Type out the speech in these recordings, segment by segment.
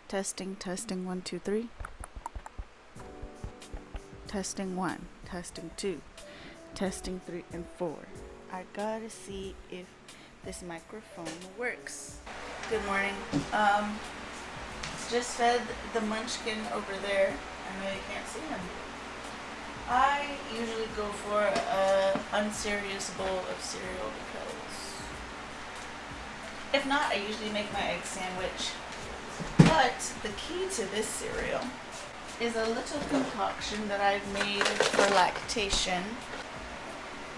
Testing 1 2 3. Testing 1, testing 2, testing 3 and 4. I gotta see if this microphone works. Good morning. Just fed the munchkin over there. I know you can't see him. I usually go for a unserious bowl of cereal because if not, I usually make my egg sandwich. But the key to this cereal is a little concoction that I've made for lactation.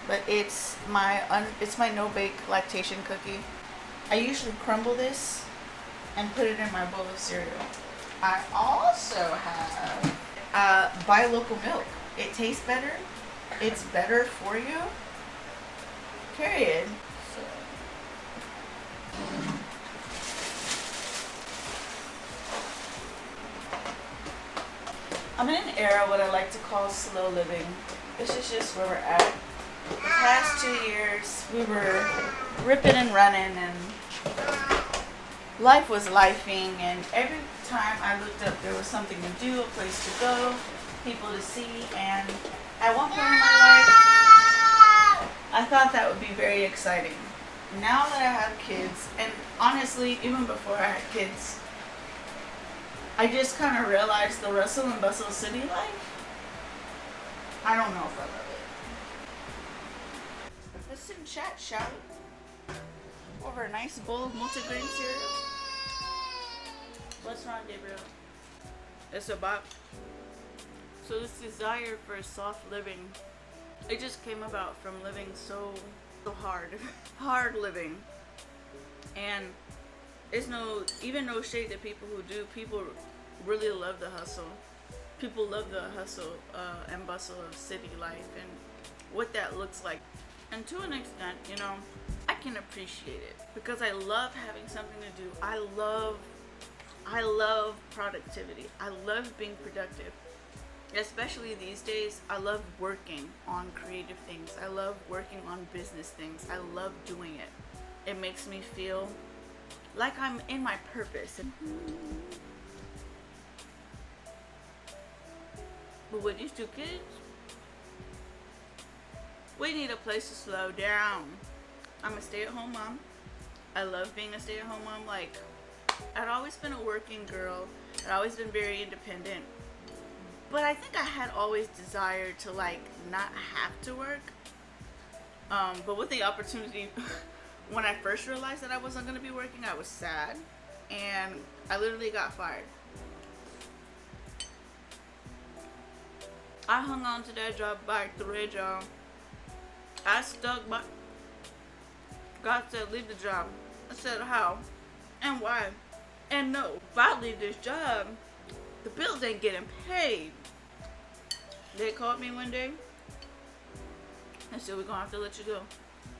But it's my no-bake lactation cookie. I usually crumble this and put it in my bowl of cereal. I also have buy local milk. It tastes better. It's better for you. Period. So. I'm in an era what I like to call slow living. This is just where we're at. The past 2 years, we were ripping and running, and life was lifing, and every time I looked up, there was something to do, a place to go, people to see, and at one point in my life, I thought that would be very exciting. Now that I have kids, and honestly, even before I had kids, I just kind of realized the rustle and bustle city life. I don't know if I love it. Let's sit and chat, shall we? Over a nice bowl of multigrain cereal. What's wrong, Gabriel? It's about. So this desire for soft living, it just came about from living so hard. Hard living. And it's no shade to people who do. People really love the hustle. People love the hustle and bustle of city life and what that looks like. And to an extent, I can appreciate it because I love having something to do. I love productivity. I love being productive. Especially these days, I love working on creative things. I love working on business things. I love doing it. It makes me feel like I'm in my purpose. But with these two kids, we need a place to slow down. I'm a stay-at-home mom. I love being a stay-at-home mom. Like, I'd always been a working girl. I'd always been very independent. But I think I had always desired to, not have to work. But with the opportunity, when I first realized that I wasn't going to be working, I was sad. And I literally got fired. I hung on to that job by a thread, y'all. I stuck by. God said, leave the job. I said, how? And why? And no, if I leave this job, the bills ain't getting paid. They called me one day and said, we're going to have to let you go.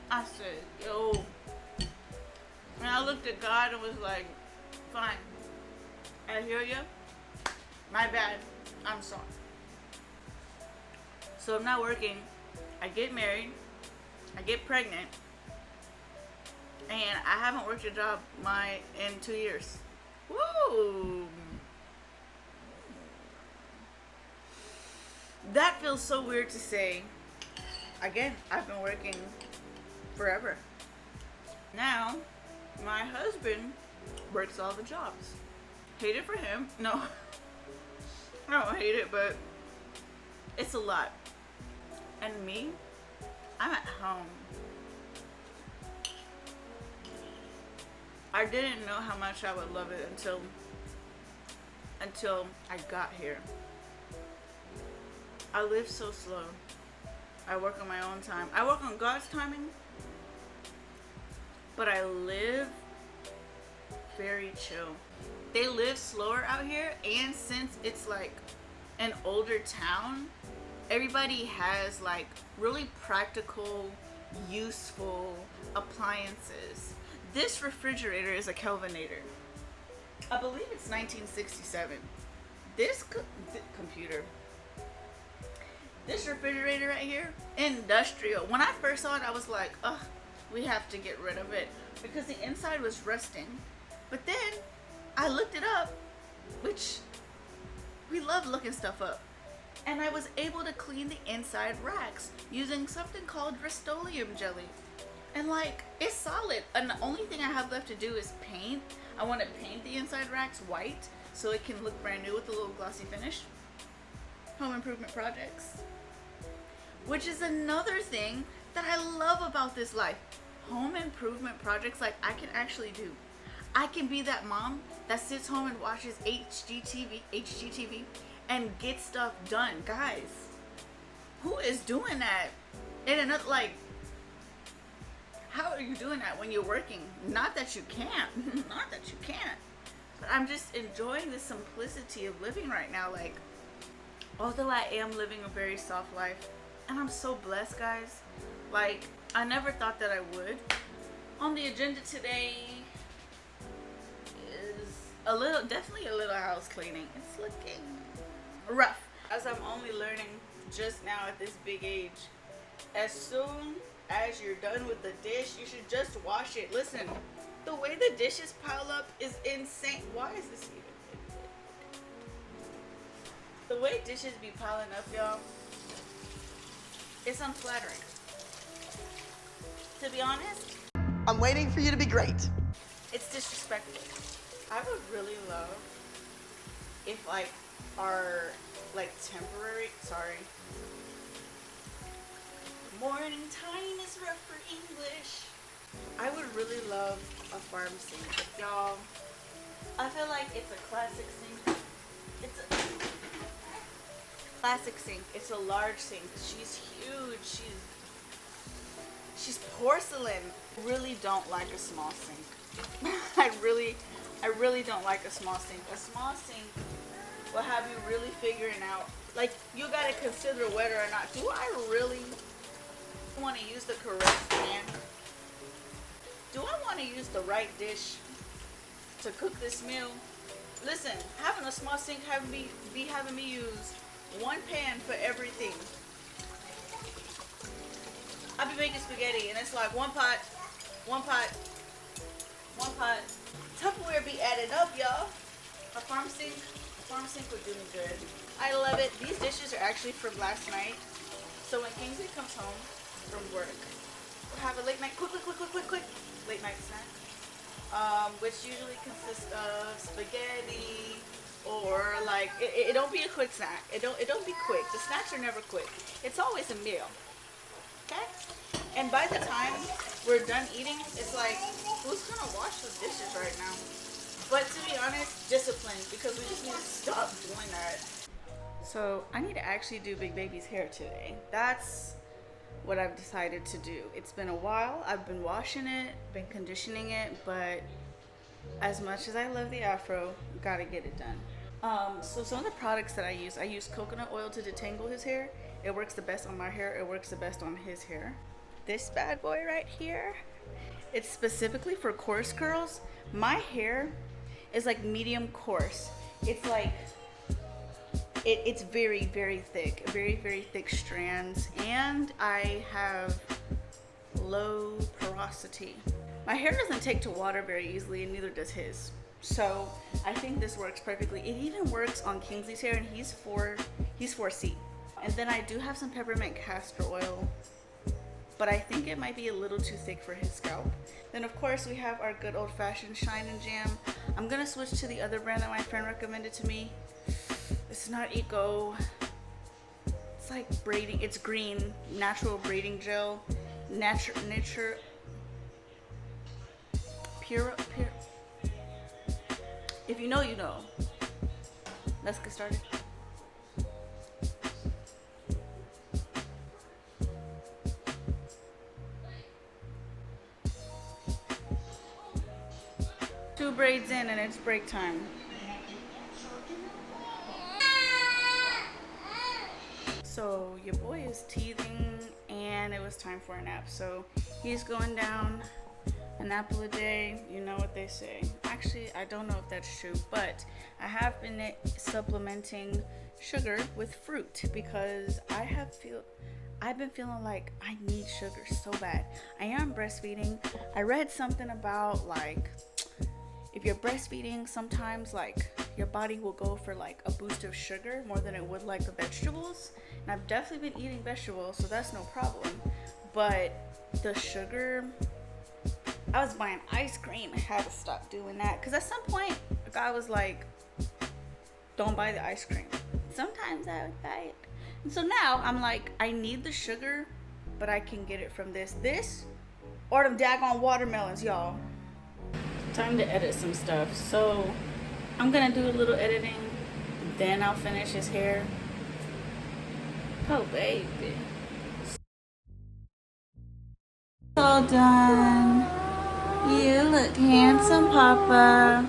I said, yo. And I looked at God and was like, fine. I hear you. My bad. I'm sorry. So I'm not working. I get married. I get pregnant. And I haven't worked a job in 2 years. Woo! That feels so weird to say. Again, I've been working forever. Now, my husband works all the jobs. Hate it for him. No. I don't hate it, but it's a lot. And me, I'm at home. I didn't know how much I would love it until I got here. I live so slow. I work on my own time. I work on God's timing, but I live very chill. They live slower out here, and since it's like an older town, everybody has really practical, useful appliances. This refrigerator is a Kelvinator. I believe it's 1967. This computer, this refrigerator right here, industrial. When I first saw it, I was like, ugh, we have to get rid of it because the inside was rusting. But then I looked it up which we love looking stuff up. And I was able to clean the inside racks using something called Rust-Oleum jelly. And like, it's solid. And the only thing I have left to do is paint. I want to paint the inside racks white so it can look brand new with a little glossy finish. Home improvement projects. Which is another thing that I love about this life. Home improvement projects like I can actually do. I can be that mom that sits home and watches HGTV and gets stuff done. Guys, who is doing that? In another, like, how are you doing that when you're working? Not that you can't. Not that you can't. But I'm just enjoying the simplicity of living right now. Like, although I am living a very soft life, and I'm so blessed, guys. Like, I never thought that I would. On the agenda today is definitely a little house cleaning. It's looking rough, as I'm only learning just now at this big age. As soon as you're done with the dish, you should just wash it. Listen, the way the dishes pile up is insane. Why is this even? The way dishes be piling up, y'all, it's unflattering. To be honest, I'm waiting for you to be great. it's disrespectful. I would really love if like our temporary, morning time is rough for English. I would really love a farm sink. Y'all, I feel like it's a classic sink. It's a classic sink. It's a large sink. She's huge. She's porcelain. I really don't like a small sink. I really don't like a small sink. A small sink will have you really figuring out, like, you gotta consider whether or not, do I really want to use the correct pan? Do I want to use the right dish to cook this meal? Listen, having a small sink having me use one pan for everything. I be making spaghetti and it's like one pot. Tupperware be added up, y'all. A farm sink would do me good. I love it. These dishes are actually from last night. So when Kingsley comes home from work, we'll have a late night, quick late night snack. Which usually consists of spaghetti, or like, it don't be a quick snack. It don't be quick. The snacks are never quick. It's always a meal. Okay? And by the time we're done eating, it's like, who's gonna wash the dishes right now? But to be honest, discipline, because we just need to stop doing that. So I need to actually do Big Baby's hair today. That's what I've decided to do. It's been a while. I've been washing it, been conditioning it, but as much as I love the afro, gotta get it done. So some of the products that I use coconut oil to detangle his hair. It works the best on my hair. It works the best on his hair. This bad boy right here, it's specifically for coarse curls. My hair is like medium coarse. It's like, it's very, very thick, very, very thick strands, and I have low porosity. My hair doesn't take to water very easily, and neither does his. So I think this works perfectly. It even works on Kingsley's hair, and he's 4C. And then I do have some peppermint castor oil, but I think it might be a little too thick for his scalp. Then of course we have our good old-fashioned Shine and Jam. I'm gonna switch to the other brand that my friend recommended to me. It's not eco. It's like braiding. It's green, natural braiding gel. Nature. Pure. If you know, you know. Let's get started. Two braids in and it's break time. So your boy is teething and it was time for a nap. So he's going down an apple a day. You know what they say. Actually, I don't know if that's true, but I have been supplementing sugar with fruit because I've been feeling like I need sugar so bad. I am breastfeeding. I read something about like if you're breastfeeding, sometimes like your body will go for like a boost of sugar more than it would like the vegetables. And I've definitely been eating vegetables, so that's no problem. But the sugar, I was buying ice cream. I had to stop doing that because at some point a guy was like, don't buy the ice cream. Sometimes I would buy it. And so now I'm like, I need the sugar, but I can get it from this or them daggone watermelons, y'all. Time to edit some stuff. So I'm gonna do a little editing, then I'll finish his hair. Oh baby. All done. You look handsome, Papa.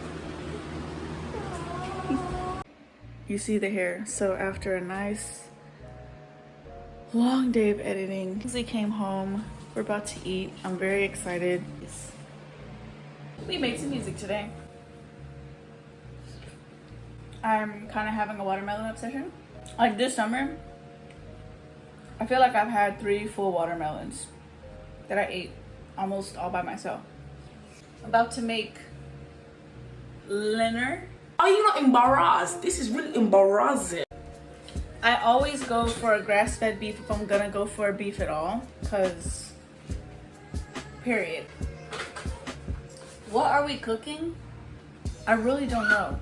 You see the hair. So after a nice long day of editing, Lindsay came home. We're about to eat. I'm very excited. We made some music today. I'm kind of having a watermelon obsession. Like this summer, I feel like I've had 3 full watermelons that I ate almost all by myself. About to make linner. Are you not embarrassed? This is really embarrassing. I always go for a grass-fed beef if I'm gonna go for a beef at all, cause period. What are we cooking? I really don't know.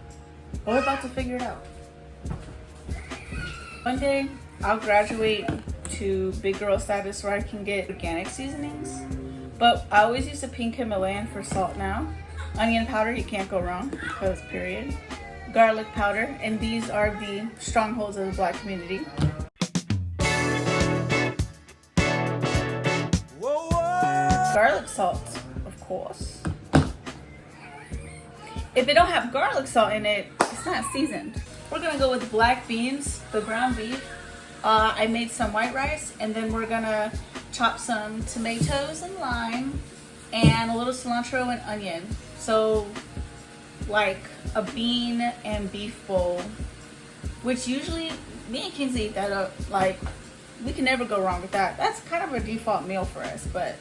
We're about to figure it out. One day, I'll graduate to big girl status where I can get organic seasonings. But I always use the pink Himalayan for salt now. Onion powder, you can't go wrong, because period. Garlic powder, and these are the strongholds of the Black community. Garlic salt, of course. If it don't have garlic salt in it, it's not seasoned. We're gonna go with black beans, the ground beef. I made some white rice, and then we're gonna chop some tomatoes and lime, and a little cilantro and onion. So, like a bean and beef bowl, which usually me and Kingsley eat that up. Like, we can never go wrong with that. That's kind of a default meal for us, but.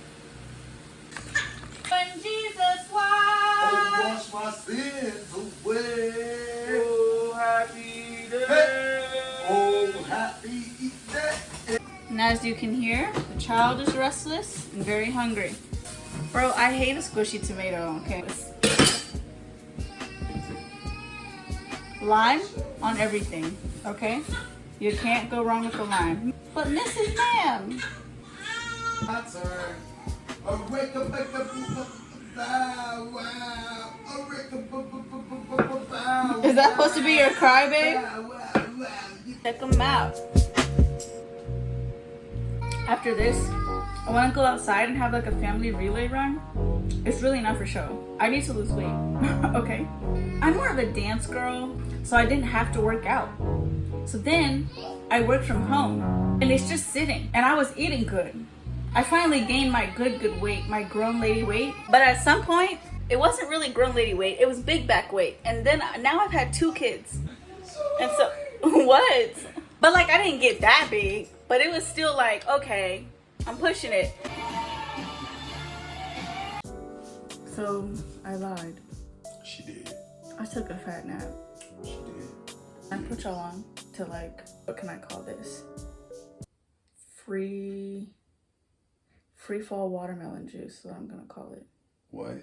When Jesus wash my sins away. Oh, happy day. Hey. Oh, happy day. And as you can hear, the child is restless and very hungry. Bro, I hate a squishy tomato, okay? Lime on everything, okay? You can't go wrong with the lime. But Mrs. Ma'am. My turn. Wake up, wake up, wow, wow. Wake up, wow. Is that supposed to be your cry, babe? Check them out. After this, I want to go outside and have like a family relay run. It's really not for show. I need to lose weight, okay? I'm more of a dance girl, so I didn't have to work out. So then I worked from home and it's just sitting, and I was eating good. I finally gained my good weight, my grown lady weight. But at some point, it wasn't really grown lady weight, it was big back weight. And then now I've had 2 kids. And so, what? But like, I didn't get that big, but it was still like, okay, I'm pushing it. So, I lied. She did. I took a fat nap. She did. I put y'all on to like, what can I call this? Free fall watermelon juice, so I'm gonna call it. What?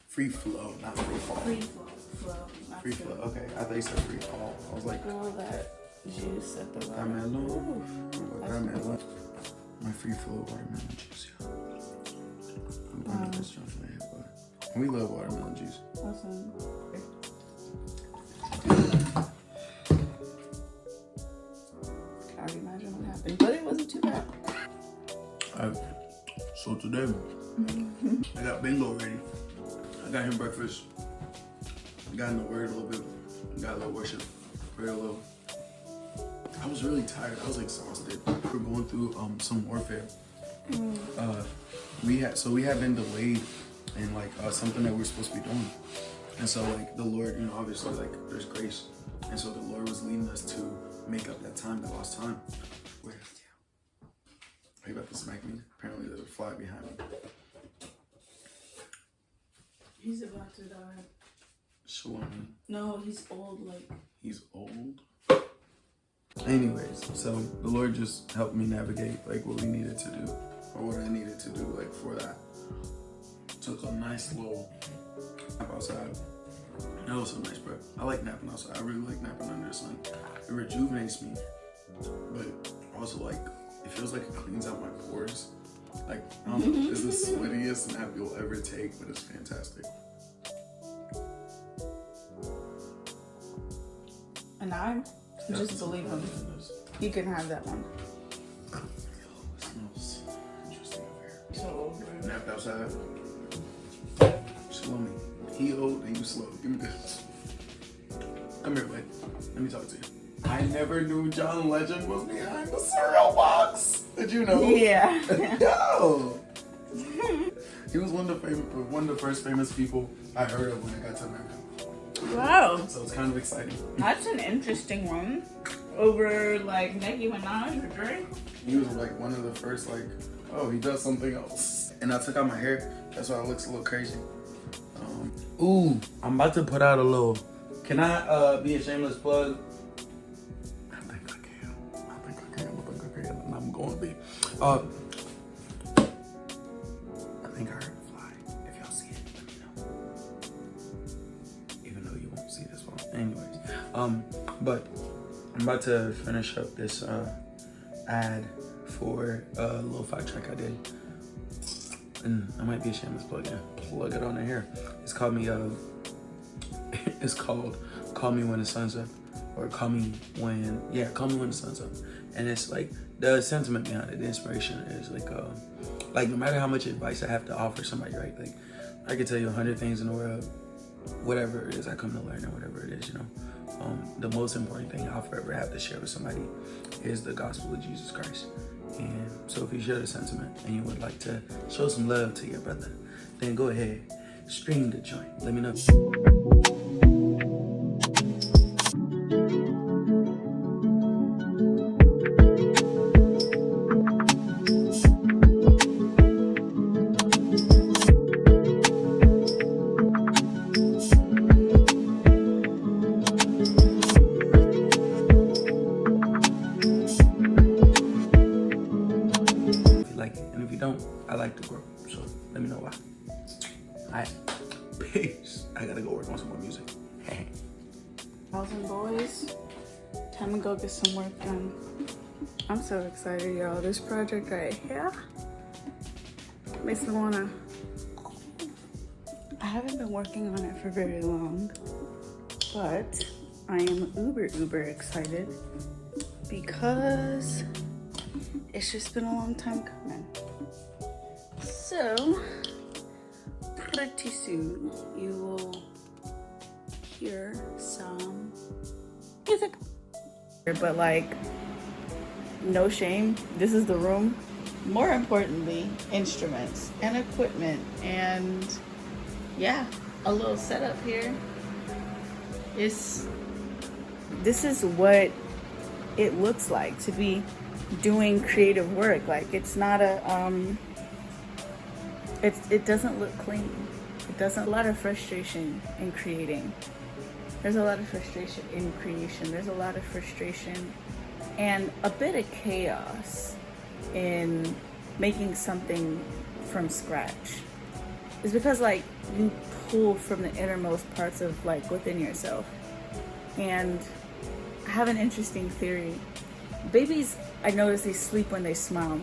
Free flow, not free fall. Free flow. Not Free flow. Okay, I thought you said free fall. I was like, all that juice at the watermelon. bottom. Watermelon. My free flow watermelon juice, yeah. I'm going to this joint for my head, but we love watermelon juice. Awesome. I already imagine what happened, but it wasn't too bad. So today, I got bingo ready. I got him breakfast. Got in the word a little bit. Got a little worship. Prayed a little. I was really tired. I was exhausted. We're going through some warfare. We had been delayed in like something that we were supposed to be doing. And so like the Lord, you know, obviously like there's grace. And so the Lord was leading us to make up that time, that lost time. Where? Are you about to smack me? Apparently there's a fly behind me. He's about to die. Shalom. No, he's old. Like He's old. Anyways, so the Lord just helped me navigate like what we needed to do, or what I needed to do like for that. Took a nice little nap outside. That was so nice, bro. I like napping outside. I really like napping under the sun. It rejuvenates me, but also like it feels like it cleans out my pores. Like I don't know, it's the sweatiest nap you'll ever take, but it's fantastic. And I just believe him. You can have that one. It smells interesting over here. So old, bro. Napped outside. Shalomi. He old and you slow. Give me this. Come here, bud. Let me talk to you. I never knew John Legend was behind the cereal box. Did you know? Yeah. Yo. He was one of the first famous people I heard of when I got to America. Wow. So it's kind of exciting. That's an interesting one. Over like Nicki Minaj or Drake. He was like one of the first like, oh, he does something else. And I took out my hair. That's why it looks a little crazy. Ooh, I'm about to put out a little. Can I be a shameless plug? I think I can. And I'm going to be. I think I heard it fly. If y'all see it, let me know. Even though you won't see this one. Anyways, but I'm about to finish up this ad for a little fight track I did. And I might be a shameless plug in. Plug it on in here. It's called Call Me When the Sun's Up. Or Call Me When the Sun's Up. And it's like the sentiment behind it, the inspiration is like no matter how much advice I have to offer somebody, right? Like I could tell you 100 things in the world, whatever it is I come to learn or whatever it is, you know. The most important thing I'll forever have to share with somebody is the gospel of Jesus Christ. And so if you share the sentiment and you would like to show some love to your brother, then go ahead, stream the joint. Let me know. I like to grow, so let me know why. Alright, peace. I gotta go work on some more music. Thousand boys, time to go get some work done. I'm so excited, y'all. This project right here makes me wanna. I haven't been working on it for very long, but I am uber excited because it's just been a long time coming. So, pretty soon you will hear some music. But like, no shame, this is the room. More importantly, instruments and equipment and yeah, a little setup here. This is what it looks like to be doing creative work. Like it's not a it doesn't look clean. It doesn't. A lot of frustration in creating. There's a lot of frustration in creation. There's a lot of frustration and a bit of chaos in making something from scratch. It's because like you pull from the innermost parts of like within yourself. And I have an interesting theory. Babies, I notice they sleep when they smile.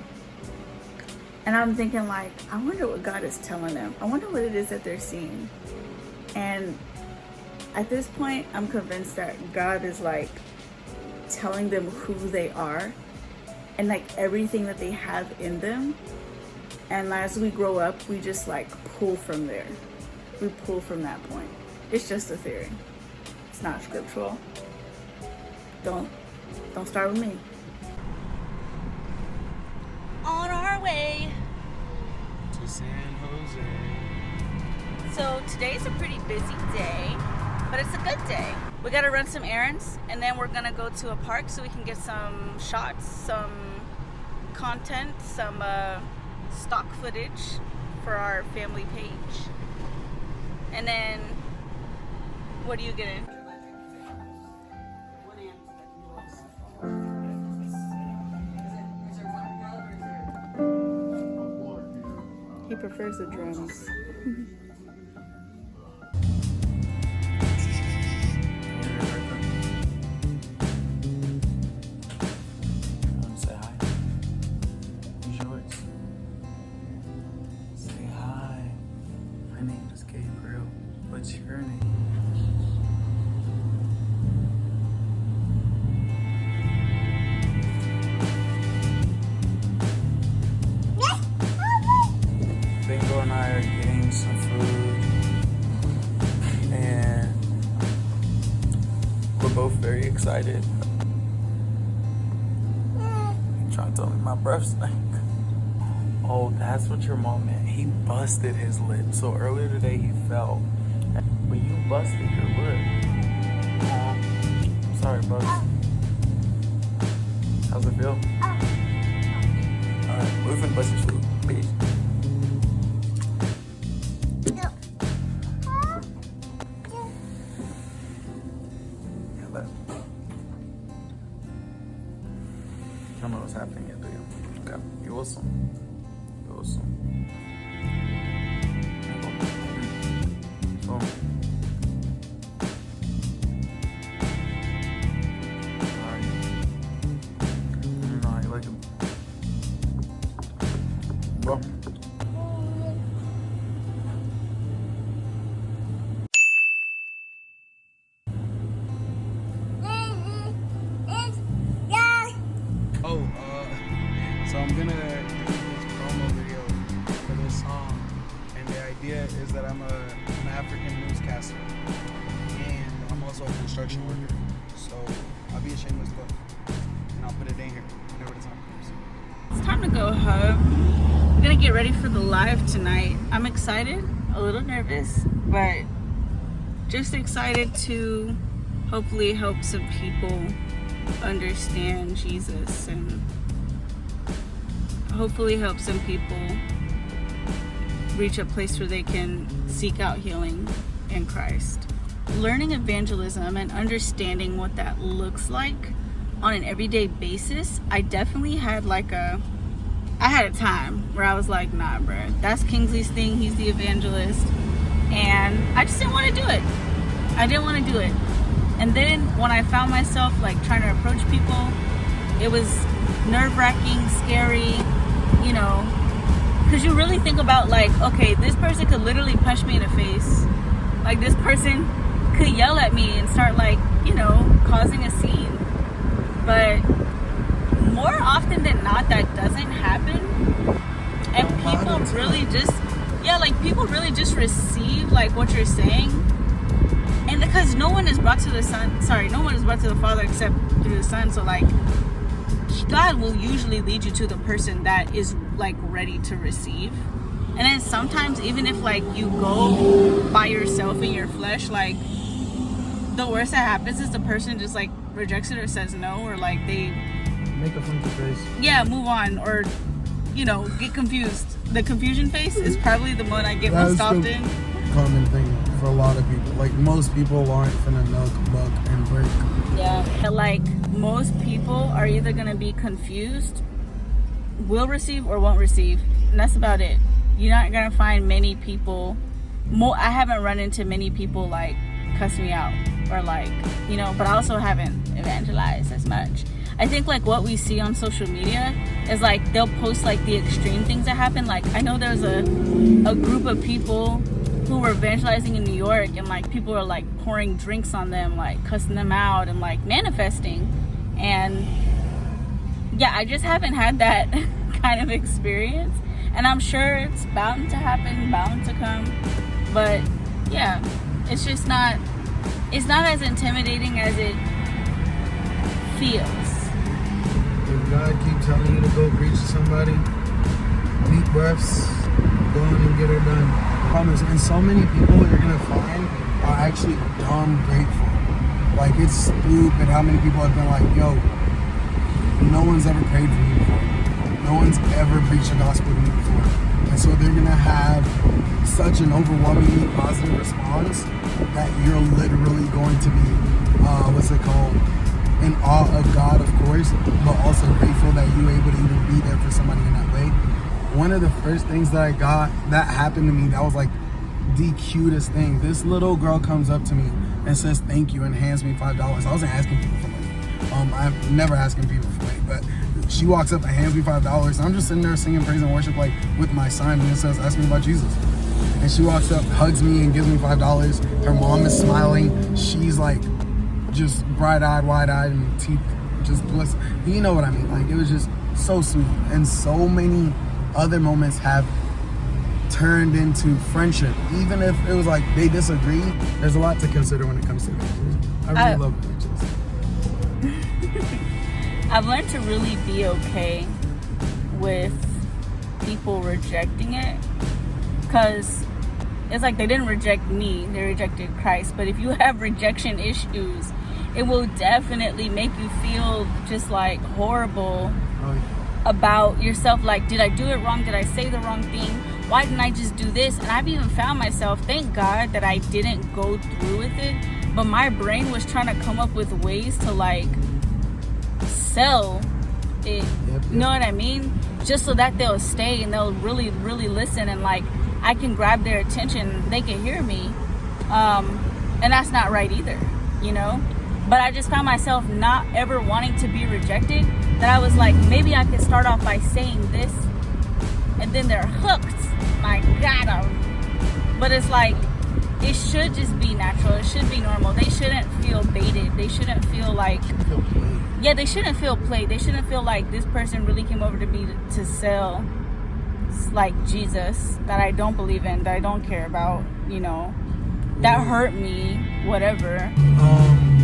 And I'm thinking like, I wonder what God is telling them. I wonder what it is that they're seeing. And at this point, I'm convinced that God is like telling them who they are and like everything that they have in them. And as we grow up, we just like pull from there. We pull from that point. It's just a theory. It's not scriptural. Don't start with me. On our way To San Jose. So today's a pretty busy day, but it's a good day. We gotta run some errands and then we're gonna go to a park so we can get some shots, some content, some stock footage for our family page. And then What are you getting? He prefers the drums. Say hi. Who's yours? Say hi. My name is Gabriel. What's your name? Bingo and I are getting some food, and we're both very excited. You're trying to tell me my breath stank. Oh, that's what your mom meant. He busted his lip. So earlier today he fell, but you busted your lip. I'm sorry, Bugs. How's it feel? Alright, we're finna bust his food. Peace. I don't know what's happening yet, do you? Okay. You awesome. You awesome. Boom. Alright. No, you like him. Well. So I'm gonna do this promo video for this song, and the idea is that I'm an African newscaster, and I'm also a construction worker. So I'll be a shameless plug, and I'll put it in here whenever the time comes. It's time to go home. I'm gonna get ready for the live tonight. I'm excited, a little nervous, but just excited to hopefully help some people understand Jesus and hopefully help some people reach a place where they can seek out healing in Christ. Learning evangelism and understanding what that looks like on an everyday basis, I definitely had I had a time where I was like, nah, bro, that's Kingsley's thing. He's the evangelist. And I just didn't want to do it. I didn't want to do it. And then when I found myself trying to approach people, it was nerve-wracking, scary, you know, because you really think about okay, this person could literally punch me in the face. This person could yell at me and start causing a scene. But more often than not, that doesn't happen. And people really just receive what you're saying. And because no one is brought to the Father except through the Son. So God will usually lead you to the person that is ready to receive. And then sometimes even if you go by yourself in your flesh, the worst that happens is the person just rejects it or says no, or they make a funky face. Yeah, move on, or get confused. The confusion face is probably the one I get most often. Common thing for a lot of people. Most people aren't finna milk, buck, and break. Yeah, most people are either gonna be confused, will receive, or won't receive, and that's about it. You're not gonna find many people. I haven't run into many people cuss me out or but I also haven't evangelized as much. I think what we see on social media is they'll post the extreme things that happen. I know there's a group of people who were evangelizing in New York, and people are pouring drinks on them, cussing them out, and manifesting. And yeah, I just haven't had that kind of experience, and I'm sure it's bound to happen, bound to come. But yeah, it's just not as intimidating as it feels. If God keeps telling you to go preach to somebody, deep breaths, go in and get her done. I promise. And so many people you're gonna find are actually dumb grateful. It's stupid how many people have been yo, no one's ever prayed for me before. No one's ever preached the gospel to me before. And so they're gonna have such an overwhelmingly positive response that you're literally going to be, what's it called? In awe of God, of course, but also grateful that you were able to even be there for somebody in that way. One of the first things that I got that happened to me, that was like the cutest thing. This little girl comes up to me and says thank you and hands me $5. I wasn't asking people for money. I'm never asking people for money, but she walks up and hands me $5. I'm just sitting there singing praise and worship like with my sign, and it says ask me about Jesus. And she walks up, hugs me, and gives me $5. Her mom is smiling. She's like just bright-eyed, wide-eyed, and teeth just glisten. You know what I mean? Like, it was just so sweet. And so many other moments have turned into friendship. Even if it was like they disagree, there's a lot to consider when it comes to marriages. I really love marriages. I've learned to really be okay with people rejecting it, because it's like they didn't reject me, they rejected Christ. But if you have rejection issues, it will definitely make you feel just like horrible about yourself. Like, did I do it wrong? Did I say the wrong thing? Why didn't I just do this? And I've even found myself, thank God that I didn't go through with it, but my brain was trying to come up with ways to like sell it. You know what I mean? Just so that they'll stay and they'll really, really listen, and like I can grab their attention, they can hear me. And that's not right either, you know? But I just found myself not ever wanting to be rejected, that I was like, maybe I could start off by saying this, and then they're hooked. I got them. But it's like, it should just be natural. It should be normal. They shouldn't feel baited. They shouldn't feel like, yeah, they shouldn't feel played. They shouldn't feel like this person really came over to me to sell like Jesus that I don't believe in, that I don't care about, you know, that hurt me, whatever.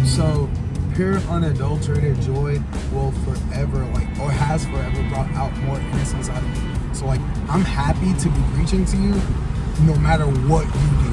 So pure unadulterated joy will forever, like, or has forever brought out more innocence out of me. So like, I'm happy to be preaching to you no matter what you do.